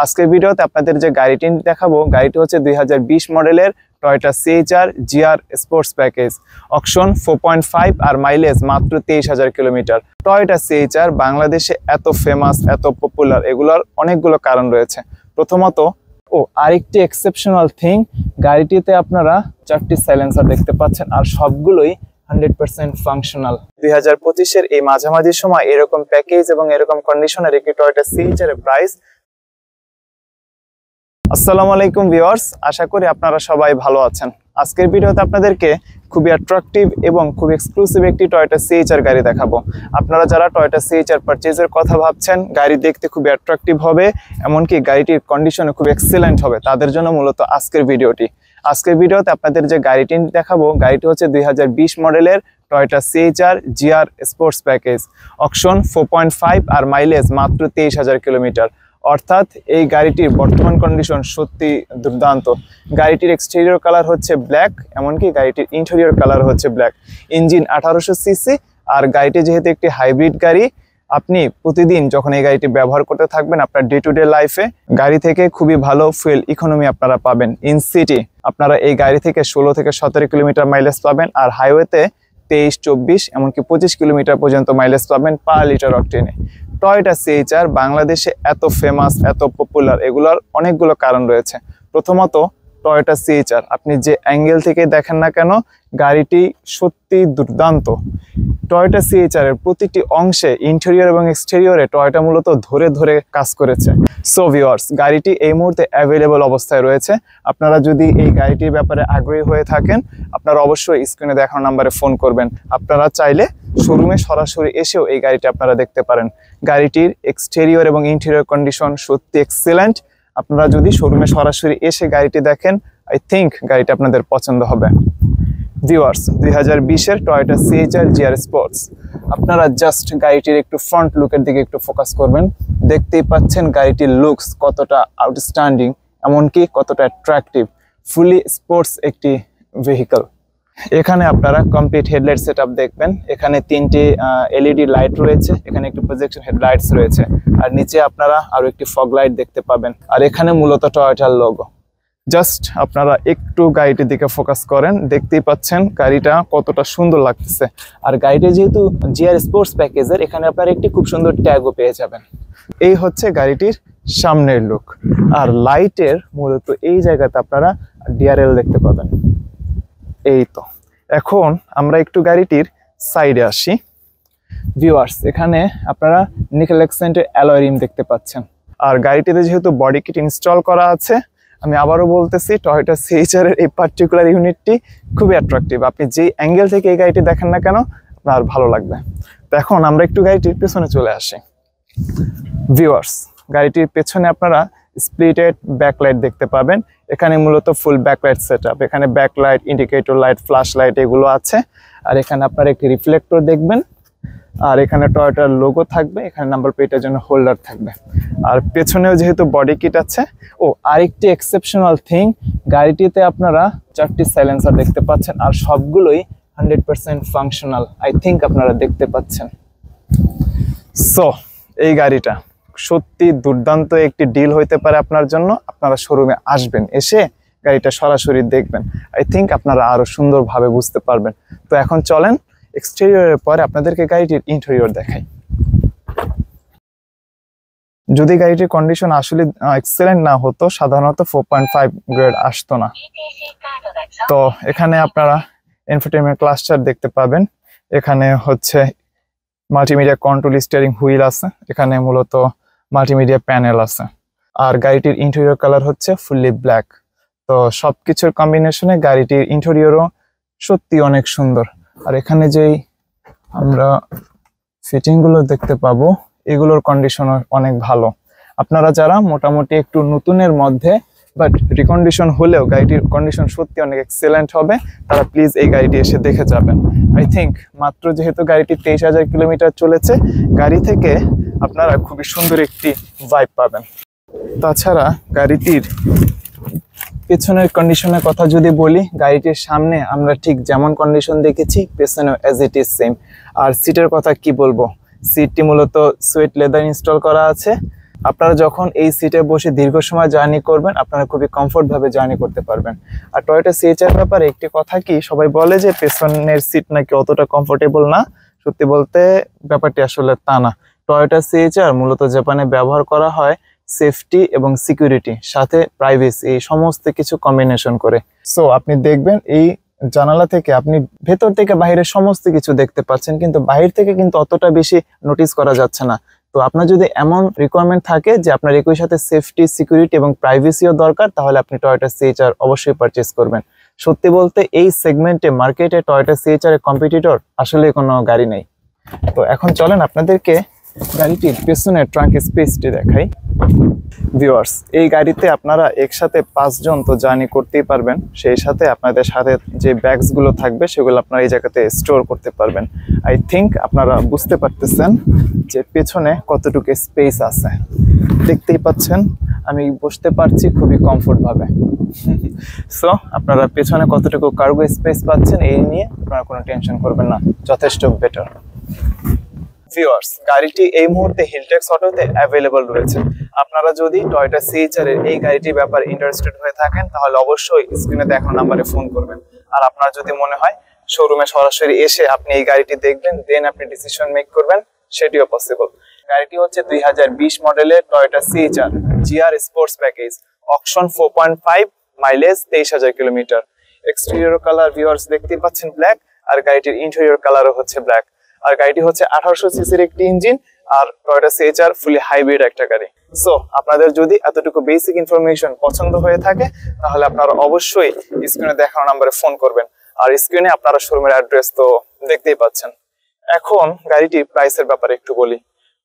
আজকের ভিডিওতে আপনাদের যে গাড়িটি দেখাবো, গাড়িটি হচ্ছে 2020 মডেলের Toyota CHR GR sports package, auction 4.5 আর মাইলেজ মাত্র 23,000 কিলোমিটার। টয়োটা CHR বাংলাদেশে এত ফেমাস, এত পপুলার, এগুলোর অনেকগুলো কারণ রয়েছে। প্রথমত আরেকটি এক্সেপশনাল থিং, গাড়িটিতে আপনারা 4টি সাইলেন্সার দেখতে পাচ্ছেন আর সবগুলোই 100% ফাংশনাল। 2025-এর এই মাঝামাঝি সময় এরকম প্যাকেজ এবং এরকম কন্ডিশনের একটি টয়োটা CHR এর প্রাইস। আসসালামু আলাইকুম ভিউয়ার্স, আশা করি আপনারা সবাই ভালো আছেন। আজকের ভিডিওতে আপনাদেরকে খুবই অ্যাট্রাকটিভ এবং খুব এক্সক্লুসিভ একটি টয়োটা CHR গাড়ি দেখাবো। আপনারা যারা টয়োটা CHR পারচেজের কথা ভাবছেন, গাড়ি দেখতে খুবই অ্যাট্রাকটিভ হবে, এমনকি গাড়িটির কন্ডিশনে খুব এক্সেলেন্ট হবে, তাদের জন্য মূলত আজকের ভিডিওটি। আজকের ভিডিওতে আপনাদের যে গাড়িটি দেখাবো, গাড়িটি হচ্ছে 2020 মডেলের Toyota CHR GR sports package, auction 4.5 আর মাইলেজ মাত্র 23,000 কিলোমিটার। অর্থাৎ এই গাড়িটির বর্তমান কন্ডিশন সত্যি দুর্দান্ত। গাড়িটির এক্সটেরিয়র কালার হচ্ছে ব্ল্যাক, এমনকি গাড়িটির ইন্টেরিয়র কালার হচ্ছে ব্ল্যাক। ইঞ্জিন 1800 সিসি, আর গাড়িটি যেহেতু একটি হাইব্রিড গাড়ি, আপনি প্রতিদিন যখন এই গাড়িটি ব্যবহার করতে থাকবেন আপনার ডে টু ডে লাইফে, গাড়ি থেকে খুবই ভালো ফুয়েল ইকোনমি আপনারা পাবেন। ইন সিটি আপনারা এই গাড়ি থেকে 16 থেকে 17 কিলোমিটার মাইলেজ পাবেন, আর হাইওয়েতে 23, 24 এমনকি 25 কিলোমিটার পর্যন্ত মাইলেজ পাবেন পার লিটার অকটেনে। টয়োটা CHR বাংলাদেশে এত ফেমাস, এত পপুলার, এগুলোর অনেকগুলো কারণ রয়েছে। প্রথমত টয়োটা CHR আপনি যে অ্যাঙ্গেল থেকে দেখেন না কেন, গাড়িটি সত্যি দুর্দান্ত। টয়োটা CHR এর প্রতিটি অংশে, ইন্টেরিয়র এবং এক্সটেরিয়রে টয়োটা মূলত ধরে ধরে কাজ করেছে। সো ভিউয়ার্স, গাড়িটি এই মুহূর্তে অ্যাভেলেবল অবস্থায় রয়েছে। আপনারা যদি এই গাড়িটির ব্যাপারে আগ্রহী হয়ে থাকেন, আপনারা অবশ্যই স্ক্রিনে দেখানো নাম্বারে ফোন করবেন। আপনারা চাইলে শোরুমে সরাসরি এসেও এই গাড়িটি আপনারা দেখতে পারেন। গাড়িটির এক্সটেরিয়র এবং ইন্টেরিয়র কন্ডিশন সত্যি এক্সেলেন্ট। আপনারা যদি শোরুমে সরাসরি এসে গাড়িটি দেখেন, আই থিঙ্ক গাড়িটি আপনাদের পছন্দ হবে। ভিউয়ার্স, 2020-এর টয়োটা CHR GR স্পোর্টস, আপনারা জাস্ট গাড়িটির একটু ফ্রন্ট লুকের দিকে একটু ফোকাস করবেন। দেখতেই পাচ্ছেন গাড়িটির লুকস কতটা আউটস্ট্যান্ডিং, এমনকি কতটা অ্যাট্রাকটিভ। ফুলি স্পোর্টস একটি ভেহিকল। এখানে আপনারা কমপ্লিট হেডলাইট সেটআপ দেখবেন। এখানে 3টি LED লাইট রয়েছে, এখানে একটি প্রজেকশন হেডলাইটস রয়েছে, আর নিচে আপনারা আরো একটি ফগ লাইট দেখতে পাবেন। আর এখানে মূলত টয়োটার লোগো। জাস্ট আপনারা একটু গাড়িটির দিকে ফোকাস করেন, দেখতেই পাচ্ছেন গাড়িটা কতটা সুন্দর লাগতেছে। আর গাড়িটা যেহেতু GR স্পোর্টস প্যাকেজের, এখানে আপনারা একটি খুব সুন্দর ট্যাগও পেয়ে যাবেন। এই হচ্ছে গাড়িটির সামনের লুক। আর লাইটের মূলত এই জায়গাতে আপনারা DRL দেখতে পাবেন। এই তো, এখন আমরা একটু গাড়িটির সাইডে আসি। ভিউয়ার্স, এখানে আপনারা নিকেল অ্যাকসেন্টের অ্যালয় রিম দেখতে পাচ্ছেন। আর গাড়িটিতে যেহেতু বডি কিট ইনস্টল করা আছে, আমি আবারও বলতেছি, টয়োটা CHR এর এই পার্টিকুলার ইউনিটটি খুবই অ্যাট্রাকটিভ। আপনি যে অ্যাঙ্গেল থেকে এই গাড়িটি দেখেন না কেন, আপনার ভালো লাগবে। তো এখন আমরা একটু গাড়িটির পেছনে চলে আসি। ভিউয়ার্স, গাড়িটির পেছনে আপনারা স্প্লিটেড ব্যাকলাইট দেখতে পাবেন। এখানে মূলত ফুল ব্যাকলাইট সেটআপ। এখানে backlight, indicator light, flash light এগুলো আছে। আর এখানে আপনারা একটি রিফ্লেক্টর দেখবেন। আর এখানে টয়োটার লোগো থাকবে, এখানে নাম্বার প্লেটের জন্য হোল্ডার থাকবে। আর পেছনেও যেহেতু বডি কিট আছে। আরেকটি এক্সেপশনাল থিং, গাড়িটিতে আপনারা 4টি সাইলেন্সার দেখতে পাচ্ছেন আর সবগুলোই 100% ফাংশনাল। আই থিঙ্ক আপনারা দেখতে পাচ্ছেন। সো এই গাড়িটা সত্যি দুর্দান্ত একটি ডিল হইতে পারে আপনার জন্য। আপনারা শোরুমে আসবেন, এসে গাড়িটা সরাসরি দেখবেন। আই থিঙ্ক আপনারা আরো সুন্দরভাবে বুঝতে পারবেন। তো এখন চলেন এক্সটেরিয়রের পরে আপনাদেরকে গাড়িটির ইন্টেরিয়র দেখাই। যদি গাড়িটির কন্ডিশন আসলে এক্সেলেন্ট না হতো, সাধারণত 4.5 গ্রেড আসতো না। তো এখানে আপনারা ইনফোটেইনমেন্ট ক্লাস্টার দেখতে পাবেন। এখানে হচ্ছে মাল্টিমিডিয়া কন্ট্রোল স্টিয়ারিং হুইল আছে, এখানে মূলত মাল্টিমিডিয়া প্যানেল আছে। আর গাড়িটির ইন্টেরিয়র কালার হচ্ছে ফুললি ব্ল্যাক। তো সবকিছুর কম্বিনেশনে গাড়িটির ইন্টেরিয়রও সত্যি অনেক সুন্দর। আর এখানে যেই আমরা ফিটিংগুলো দেখতে পাবো, এগুলোর কন্ডিশন অনেক ভালো। আপনারা যারা মোটামুটি একটু নতুনের মধ্যে বাট রিকন্ডিশন হলেও গাড়িটির কন্ডিশন সত্যি অনেক এক্সেলেন্ট হবে, তারা প্লিজ এই গাড়িটি এসে দেখে যাবেন। আই থিঙ্ক মাত্র যেহেতু গাড়িটি 23,000 কিলোমিটার চলেছে, গাড়ি থেকে আপনারা খুবই সুন্দর একটি ভাইব পাবেন। তাছাড়া গাড়িটির পেছনের কন্ডিশনের কথা যদি বলি, গাড়িটির সামনে আমরা ঠিক যেমন কন্ডিশন দেখেছি, পেছনেও অ্যাজ ইট ইজ সেম। আর সিটের কথা কি বলবো, সিটটি মূলত সুয়েট লেদার ইনস্টল করা আছে। আপনারা যখন এই সিটে বসে দীর্ঘ সময় জার্নি করবেন, আপনারা খুবই কমফোর্ট ভাবে জার্নি করতে পারবেন। আর টয়োটা সিএইচআর ব্যাপারে একটি কথা কি, সবাই বলে যে পেছনের সিট নাকি অতটা কমফোর্টেবল না। সত্যি বলতে ব্যাপারটি আসলে তা না। টয়োটা সিএইচআর মূলত জাপানে ব্যবহার করা হয় সেফটি এবং সিকিউরিটি সাথে প্রাইভেসি, এই সমস্ত কিছু কম্বিনেশন করে। সো আপনি দেখবেন এই জানালা থেকে আপনি ভেতর থেকে বাইরের সমস্ত কিছু দেখতে পাচ্ছেন, কিন্তু বাহির থেকে কিন্তু অতটা বেশি নোটিস করা যাচ্ছে না। তো আপনার যদি এমন রিকোয়ারমেন্ট থাকে যে আপনার একই সাথে সেফটি, সিকিউরিটি এবং প্রাইভেসিও দরকার, তাহলে আপনি টয়োটা সিএইচআর অবশ্যই পারচেজ করবেন। সত্যি বলতে এই সেগমেন্টে মার্কেটে টয়োটা সিএইচআর এর কম্পিটিটর আসলে কোনো গাড়ি নেই। তো এখন চলেন আপনাদেরকে গাড়িটির পেছনের ট্রাঙ্ক স্পেসটি দেখাই। ভিউয়ার্স, এই গাড়িতে আপনারা একসাথে 5 জন তো জার্নি করতেই পারবেন, সেই সাথে আপনাদের সাথে যে ব্যাগস গুলো থাকবে সেগুলো আপনারা এই জায়গাতে স্টোর করতে পারবেন। আই থিঙ্ক আপনারা বুঝতে পারতেছেন যে পেছনে কতটুকু স্পেস আছে। দেখতেই পাচ্ছেন আমি বসতে পারছি খুবই কমফোর্ট ভাবে। সো আপনারা পেছনে কতটুকু কার্গো স্পেস পাচ্ছেন এই নিয়ে আপনারা কোনো টেনশন করবেন না, যথেষ্ট বেটার। ভিউয়ার্স, গাড়িটি এই মুহূর্তে হিলটেক্স অটোতে অ্যাভেলেবল রয়েছে। আপনারা যদি টয়োটা সিএইচআর এর এই গাড়িটির ব্যাপারে ইন্টারেস্টেড হয়ে থাকেন, তাহলে অবশ্যই স্ক্রিনে দেখানো নাম্বারে ফোন করবেন। আর আপনার যদি মনে হয় শোরুমে সরাসরি এসে আপনি এই গাড়িটি দেখবেন, দেন আপনি ডিসিশন মেক করবেন, সেটিও পসিবল। গাড়িটি হচ্ছে 2020 মডেলের Toyota C-HR GR sports package, auction 4.5, mileage 23,000 kilometre. Exterior colour viewers দেখতেই পাচ্ছেন ব্ল্যাক, আর গাড়িটির ইন্টেরিয়র কালারও হচ্ছে ব্ল্যাক। আর গাড়িটি হচ্ছে 1800 সিসির একটি ইঞ্জিন, আর টয়োটা সিএইচআর ফুলি হাইব্রিড একটা গাড়ি। সো আপনাদের যদি এতটুকু বেসিক ইনফরমেশন পছন্দ হয়ে থাকে, তাহলে আপনারা অবশ্যই স্ক্রিনে দেখানো নম্বরে ফোন করবেন। আর স্ক্রিনে আপনারা শোরুমের অ্যাড্রেস তো দেখতেই পাচ্ছেন। এখন গাড়িটির প্রাইসের ব্যাপারে একটু বলি।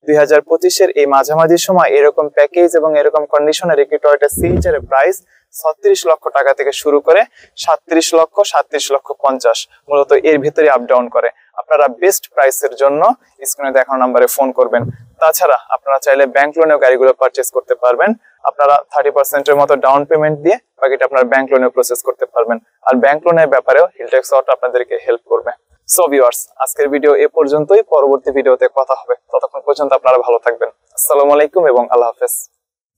2025 এই মাঝামাঝি সময় এরকম প্যাকেজ এবং এরকম কন্ডিশনের একটি টয়োটা সিএইচআর এর প্রাইস 36 লক্ষ টাকা থেকে শুরু করে 37 লক্ষ, 37 লক্ষ 50, মূলত এর ভিতরে আপ ডাউন করে। আপনারা বেস্ট প্রাইসের জন্য স্ক্রিনে দেখানো নম্বরে ফোন করবেন। তাছাড়া আপনারা চাইলে ব্যাংক লোনেও গাড়িগুলো পারচেজ করতে পারবেন। আপনারা 30% এর মতো ডাউন পেমেন্ট দিয়ে বাকিটা আপনারা ব্যাংক লোনে প্রসেস করতে পারবেন। আর ব্যাংক লোনের ব্যাপারেও হিলটেক্স অটো আপনাদেরকে হেল্প করবে। সো ভিউয়ার্স, আজকের ভিডিও এ পর্যন্তই। পরবর্তী ভিডিওতে কথা হবে, ততক্ষণ পর্যন্ত আপনারা ভালো থাকবেন। আসসালামু আলাইকুম এবং আল্লাহ হাফেজ।